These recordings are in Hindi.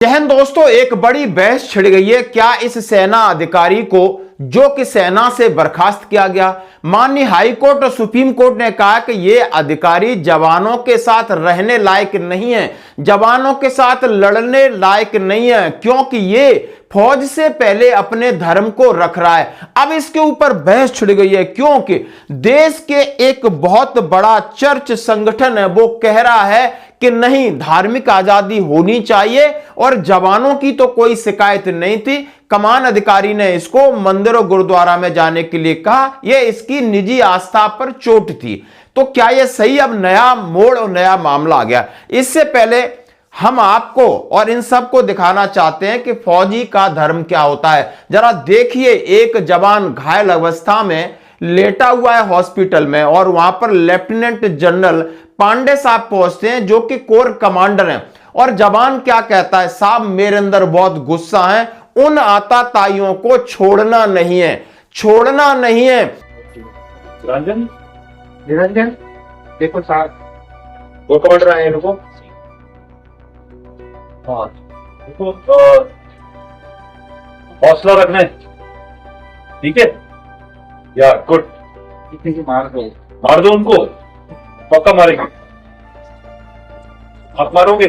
जय हिंद दोस्तों, एक बड़ी बहस छिड़ गई है। क्या इस सेना अधिकारी को जो कि सेना से बर्खास्त किया गया, माननीय हाई कोर्ट और सुप्रीम कोर्ट ने कहा कि यह अधिकारी जवानों के साथ रहने लायक नहीं है, जवानों के साथ लड़ने लायक नहीं है, क्योंकि ये फौज से पहले अपने धर्म को रख रहा है। अब इसके ऊपर बहस छिड़ गई है क्योंकि देश के एक बहुत बड़ा चर्च संगठन है, वो कह रहा है कि नहीं, धार्मिक आजादी होनी चाहिए और जवानों की तो कोई शिकायत नहीं थी। कमान अधिकारी ने इसको मंदिर और गुरुद्वारा में जाने के लिए कहा, यह इसकी निजी आस्था पर चोट थी। तो क्या यह सही? अब नया मोड़ और नया मामला आ गया। इससे पहले हम आपको और इन सबको दिखाना चाहते हैं कि फौजी का धर्म क्या होता है। जरा देखिए, एक जवान घायल अवस्था में लेटा हुआ है हॉस्पिटल में और वहां पर लेफ्टिनेंट जनरल पांडे साहब पहुंचते हैं जो कि कोर कमांडर हैं। और जवान क्या कहता है? साहब, मेरे अंदर बहुत गुस्सा है, उन आताताइयों को छोड़ना नहीं है, छोड़ना नहीं है। निरंजन, निरंजन देखो साहब, वो कमांडर आए हैं, रुको। हाँ देखो, हौसला रखना है, ठीक है यार। गुड, मार दो उनको, पक्का मारेंगे। आप मारोगे?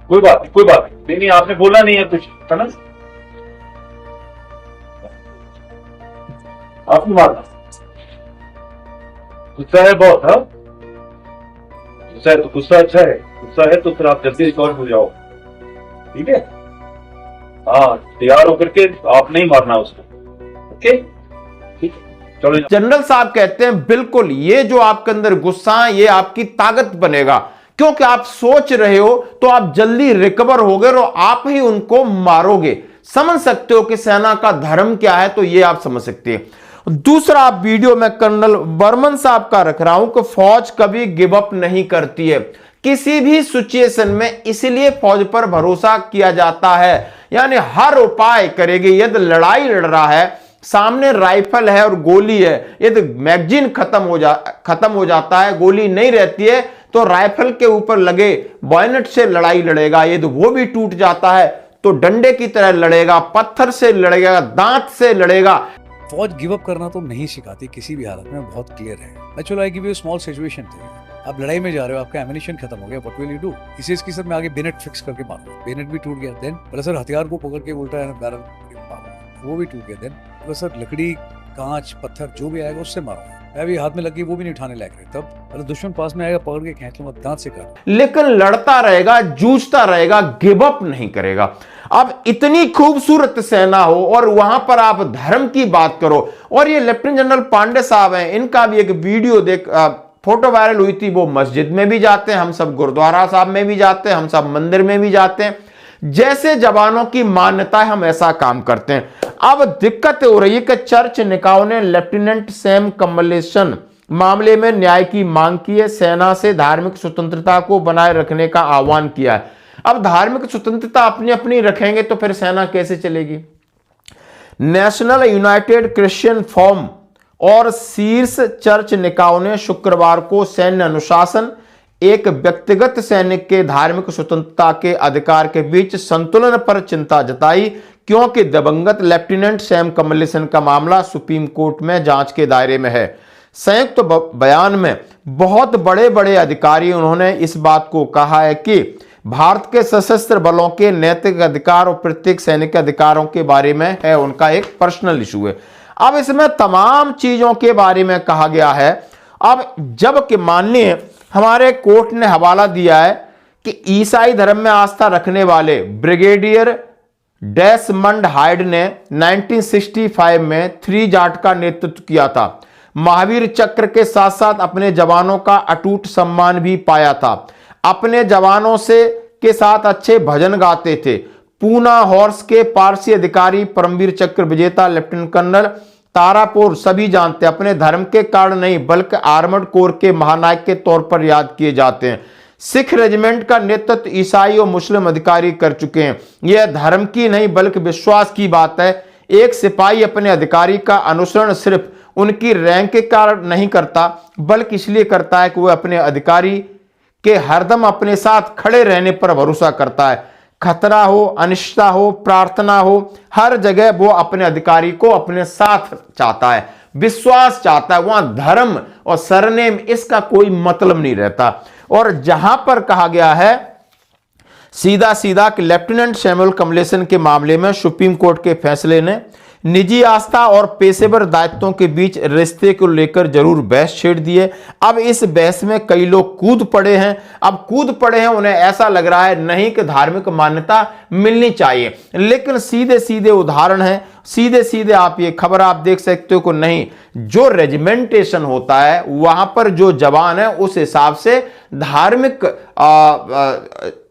कोई बात नहीं, आपने बोला नहीं है कुछ, है ना? आपने मारना, गुस्सा है बहुत। हाँ, गुस्सा है तो गुस्सा अच्छा है, गुस्सा है तो फिर आप जल्दी रिकवर हो जाओ, ठीक है? हाँ, तैयार होकर के आप नहीं मारना उसको, ओके? ठीक है, चलो। जनरल साहब कहते हैं बिल्कुल, ये जो आपके अंदर गुस्सा है ये आपकी ताकत बनेगा, क्योंकि आप सोच रहे हो तो आप जल्दी रिकवर होगे और आप ही उनको मारोगे। समझ सकते हो कि सेना का धर्म क्या है, तो ये आप समझ सकते हैं। दूसरा वीडियो में कर्नल बर्मन साहब का रख रहा हूं कि फौज कभी गिव अप नहीं करती है किसी भी सिचुएशन में, इसलिए फौज पर भरोसा किया जाता है, यानी हर उपाय करेगी। यदि लड़ाई लड़ रहा है, सामने राइफल है और गोली है, यदि मैगजीन खत्म हो जाता है, गोली नहीं रहती है, तो राइफल के ऊपर लगे बॉयनेट से लड़ाई लड़ेगा। यदि वो भी टूट जाता है तो डंडे की तरह लड़ेगा, पत्थर से लड़ेगा, दांत से लड़ेगा। फौज गिव अप करना तो नहीं सिखाती किसी भी हालत में, बहुत क्लियर है। चलो I give you small situation थी, आप लड़ाई में जा रहे हो, आपका एमिनेशन खत्म हो गया, व्हाट विल यू डू? इसी इसकी सर मैं आगे बेनेट फिक्स करके मारूंगा, बेनेट भी टूट गया, देन बोला सर हथियार को पकड़ के उल्टा बैरल मारूंगा, वो भी टूट गया, देन बोला सर लकड़ी, कांच, पत्थर जो भी आएगा उससे मारूंगा। मैं भी हाथ में लगी, वो भी नहीं उठाने लायक रहे, तब अरे दुश्मन पास में आएगा, पकड़ के खींच लूंगा, दांत से काट। लेकिन लड़ता रहेगा, जूझता रहेगा, गिव अप नहीं करेगा। अब इतनी खूबसूरत सेना हो और वहां पर आप धर्म की बात करो। और ये लेफ्टिनेंट जनरल पांडे साहब हैं, इनका भी एक वीडियो फोटो वायरल हुई थी। वो मस्जिद में भी जाते हैं, हम सब गुरुद्वारा साहब में भी जाते हैं, हम सब मंदिर में भी जाते हैं, जैसे जवानों की मान्यता है हम ऐसा काम करते हैं। अब दिक्कत हो रही है कि चर्च निकायों ने लेफ्टिनेंट सैम कमलेशन मामले में न्याय की मांग की है, सेना से धार्मिक स्वतंत्रता को बनाए रखने का आह्वान किया है। अब धार्मिक स्वतंत्रता अपनी अपनी रखेंगे तो फिर सेना कैसे चलेगी? नेशनल यूनाइटेड क्रिश्चियन फोरम और शीर्ष चर्च निकायों ने शुक्रवार को सैन्य अनुशासन, एक व्यक्तिगत सैनिक के धार्मिक स्वतंत्रता के अधिकार के बीच संतुलन पर चिंता जताई, क्योंकि दिवंगत लेफ्टिनेंट सैम कमलेशन का मामला सुप्रीम कोर्ट में जांच के दायरे में है। संयुक्त बयान में बहुत बड़े बड़े अधिकारी उन्होंने इस बात को कहा है कि भारत के सशस्त्र बलों के नैतिक अधिकार और प्रत्येक सैनिक अधिकारों के बारे में है, उनका एक पर्सनल इशू है। अब इसमें तमाम चीजों के बारे में कहा गया है। अब जबकि माननीय हमारे कोर्ट ने हवाला दिया है कि ईसाई धर्म में आस्था रखने वाले ब्रिगेडियर डेसमंड हाइड ने 1965 में 3 जाट का नेतृत्व किया था। महावीर चक्र के साथ साथ अपने जवानों का अटूट सम्मान भी पाया था। अपने जवानों से के साथ अच्छे भजन गाते थे। पूना हॉर्स के पारसी अधिकारी, परमवीर चक्र विजेता लेफ्टिनेंट कर्नल तारापुर सभी जानते हैं, अपने धर्म के कारण नहीं बल्कि आर्मर्ड कोर के महानायक के तौर पर याद किए जाते हैं। सिख रेजिमेंट का नेतृत्व ईसाई और मुस्लिम अधिकारी कर चुके हैं। यह धर्म की नहीं बल्कि विश्वास की बात है। एक सिपाही अपने अधिकारी का अनुसरण सिर्फ उनकी रैंक के कारण नहीं करता, बल्कि इसलिए करता है कि वह अपने अधिकारी कि हरदम अपने साथ खड़े रहने पर भरोसा करता है। खतरा हो, अनिश्चितता हो, प्रार्थना हो, हर जगह वो अपने अधिकारी को अपने साथ चाहता है, विश्वास चाहता है। वहां धर्म और सरनेम इसका कोई मतलब नहीं रहता। और जहां पर कहा गया है सीधा सीधा कि लेफ्टिनेंट सैमुअल कमलेसन के मामले में सुप्रीम कोर्ट के फैसले ने निजी आस्था और पेशेवर दायित्वों के बीच रिश्ते को लेकर जरूर बहस छेड़ दी है। अब इस बहस में कई लोग कूद पड़े हैं। उन्हें ऐसा लग रहा है नहीं कि धार्मिक मान्यता मिलनी चाहिए, लेकिन सीधे सीधे उदाहरण है, सीधे सीधे आप ये खबर आप देख सकते हो कि नहीं, जो रेजिमेंटेशन होता है वहां पर जो जवान है उस हिसाब से धार्मिक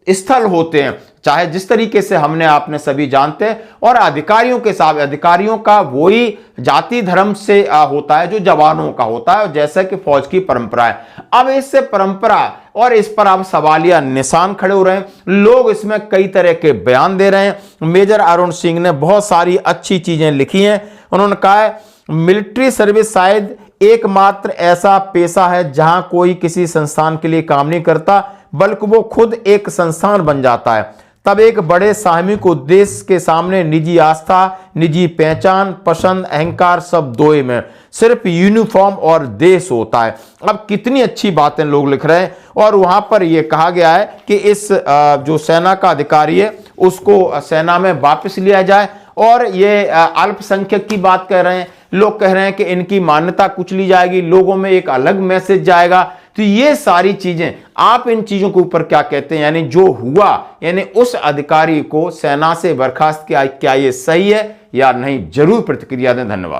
स्थल होते हैं, चाहे जिस तरीके से हमने आपने सभी जानते हैं। और अधिकारियों का वही जाति धर्म से होता है जो जवानों का होता है, जैसा कि फौज की परंपरा है। अब इससे परंपरा और इस पर अब सवालिया निशान खड़े हो रहे हैं। लोग इसमें कई तरह के बयान दे रहे हैं। मेजर अरुण सिंह ने बहुत सारी अच्छी चीजें लिखी हैं। उन्होंने कहा है मिलिट्री सर्विस शायद एकमात्र ऐसा पेशा है जहां कोई किसी संस्थान के लिए काम नहीं करता, बल्कि वो खुद एक संस्थान बन जाता है। तब एक बड़े सामूहिक उद्देश्य के सामने निजी आस्था, निजी पहचान, पसंद, अहंकार सब दोए में सिर्फ यूनिफॉर्म और देश होता है। अब कितनी अच्छी बातें लोग लिख रहे हैं। और वहां पर यह कहा गया है कि इस जो सेना का अधिकारी है उसको सेना में वापस लिया जाए। और ये अल्पसंख्यक की बात कह रहे हैं, लोग कह रहे हैं कि इनकी मान्यता कुचली जाएगी, लोगों में एक अलग मैसेज जाएगा। तो ये सारी चीजें, आप इन चीजों के ऊपर क्या कहते हैं? यानी जो हुआ, यानी उस अधिकारी को सेना से बर्खास्त किया, क्या ये सही है या नहीं? जरूर प्रतिक्रिया दें। धन्यवाद।